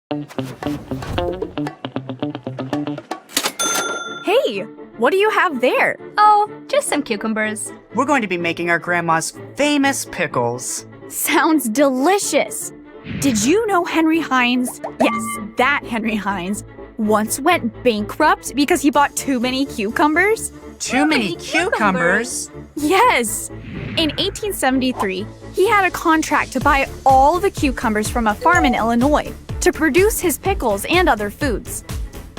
Hey, what do you have there? Oh, just some cucumbers. We're going to be making our grandma's famous pickles. Sounds delicious. Did you know Henry Hines, yes, that Henry Hines, once went bankrupt because he bought too many cucumbers? Too many cucumbers? Yes! In 1873, he had a contract to buy all the cucumbers from a farm in Illinois to produce his pickles and other foods.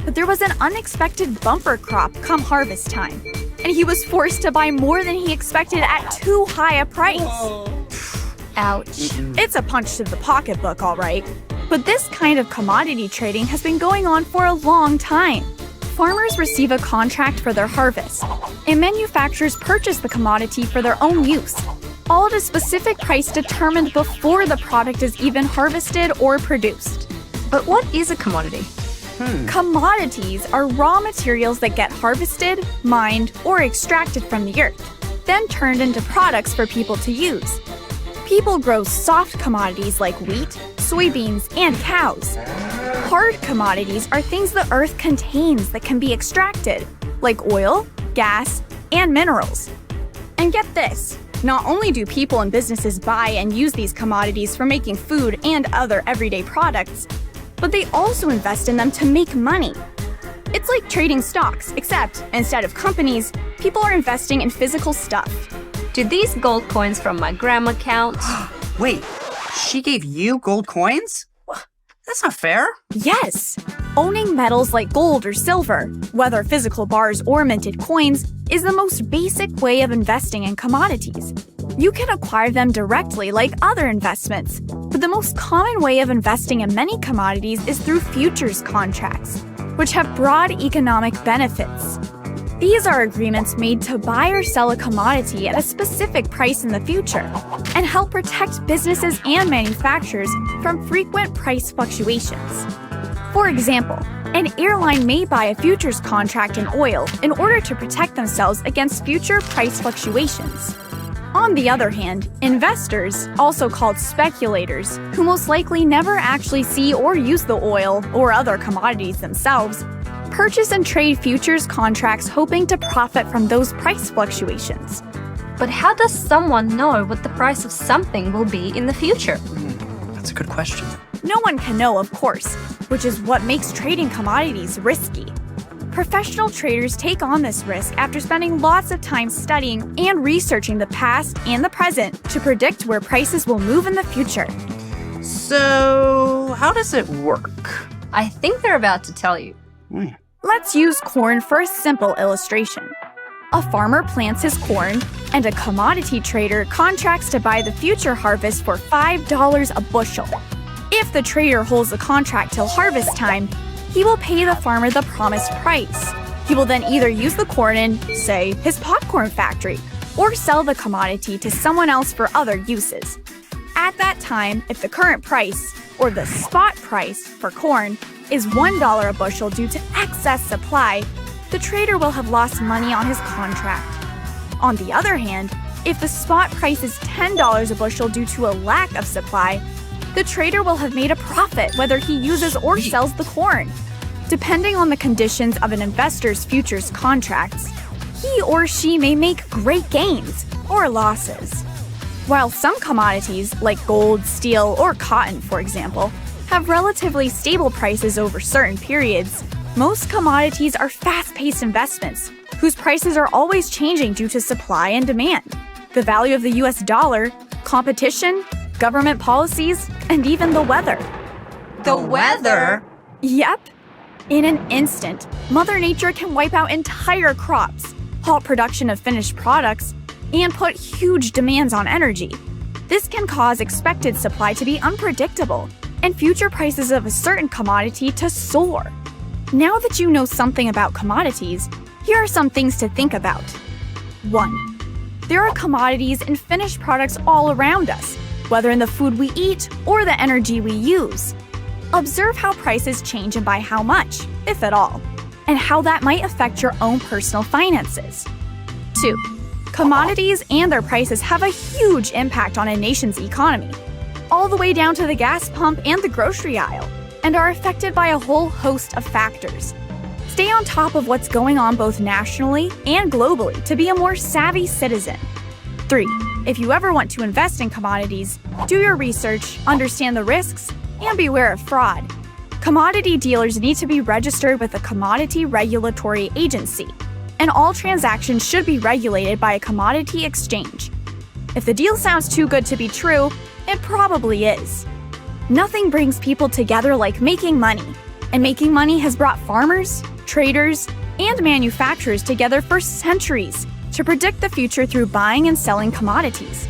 But there was an unexpected bumper crop come harvest time, and he was forced to buy more than he expected at too high a price. Ouch. It's a punch to the pocketbook, all right. But this kind of commodity trading has been going on for a long time. Farmers receive a contract for their harvest, and manufacturers purchase the commodity for their own use, all at a specific price determined before the product is even harvested or produced. But what is a commodity? Commodities are raw materials that get harvested, mined, or extracted from the earth, then turned into products for people to use. People grow soft commodities like wheat, soybeans, and cows. Hard commodities are things the earth contains that can be extracted, like oil, gas, and minerals. And get this, not only do people and businesses buy and use these commodities for making food and other everyday products, but they also invest in them to make money. It's like trading stocks, except instead of companies, people are investing in physical stuff. Do these gold coins from my grandma count? Wait, she gave you gold coins? That's not fair. Yes! Owning metals like gold or silver, whether physical bars or minted coins, is the most basic way of investing in commodities. You can acquire them directly like other investments, but the most common way of investing in many commodities is through futures contracts, which have broad economic benefits. These are agreements made to buy or sell a commodity at a specific price in the future and help protect businesses and manufacturers from frequent price fluctuations. For example, an airline may buy a futures contract in oil in order to protect themselves against future price fluctuations. On the other hand, investors, also called speculators, who most likely never actually see or use the oil or other commodities themselves, purchase and trade futures contracts hoping to profit from those price fluctuations. But how does someone know what the price of something will be in the future? That's a good question. No one can know, of course, which is what makes trading commodities risky. Professional traders take on this risk after spending lots of time studying and researching the past and the present to predict where prices will move in the future. So, how does it work? I think they're about to tell you. Let's use corn for a simple illustration. A farmer plants his corn, and a commodity trader contracts to buy the future harvest for $5 a bushel. If the trader holds the contract till harvest time, he will pay the farmer the promised price. He will then either use the corn in, say, his popcorn factory, or sell the commodity to someone else for other uses. At that time, if the current price, or the spot price, for corn is $1 a bushel due to excess supply, the trader will have lost money on his contract. On the other hand, if the spot price is $10 a bushel due to a lack of supply, the trader will have made a profit whether he uses or sells the corn. Depending on the conditions of an investor's futures contracts, he or she may make great gains or losses. While some commodities, like gold, steel, or cotton, for example, have relatively stable prices over certain periods, most commodities are fast-paced investments whose prices are always changing due to supply and demand, the value of the US dollar, competition, government policies, and even the weather. The weather? Yep. In an instant, Mother Nature can wipe out entire crops, halt production of finished products, and put huge demands on energy. This can cause expected supply to be unpredictable and future prices of a certain commodity to soar. Now that you know something about commodities, here are some things to think about. 1. There are commodities and finished products all around us, whether in the food we eat or the energy we use. Observe how prices change and by how much, if at all, and how that might affect your own personal finances. 2. Commodities and their prices have a huge impact on a nation's economy, all the way down to the gas pump and the grocery aisle. and are affected by a whole host of factors. Stay on top of what's going on both nationally and globally to be a more savvy citizen. 3. If you ever want to invest in commodities, do your research, understand the risks, and beware of fraud. Commodity dealers need to be registered with a commodity regulatory agency, and all transactions should be regulated by a commodity exchange. If the deal sounds too good to be true, it probably is. Nothing brings people together like making money, and making money has brought farmers, traders, and manufacturers together for centuries to predict the future through buying and selling commodities.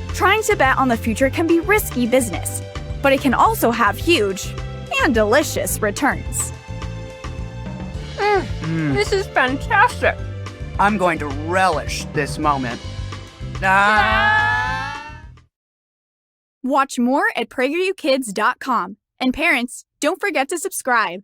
Trying to bet on the future can be risky business, but it can also have huge and delicious returns. This is fantastic. I'm going to relish this moment. Watch more at PragerUKids.com. And parents, don't forget to subscribe.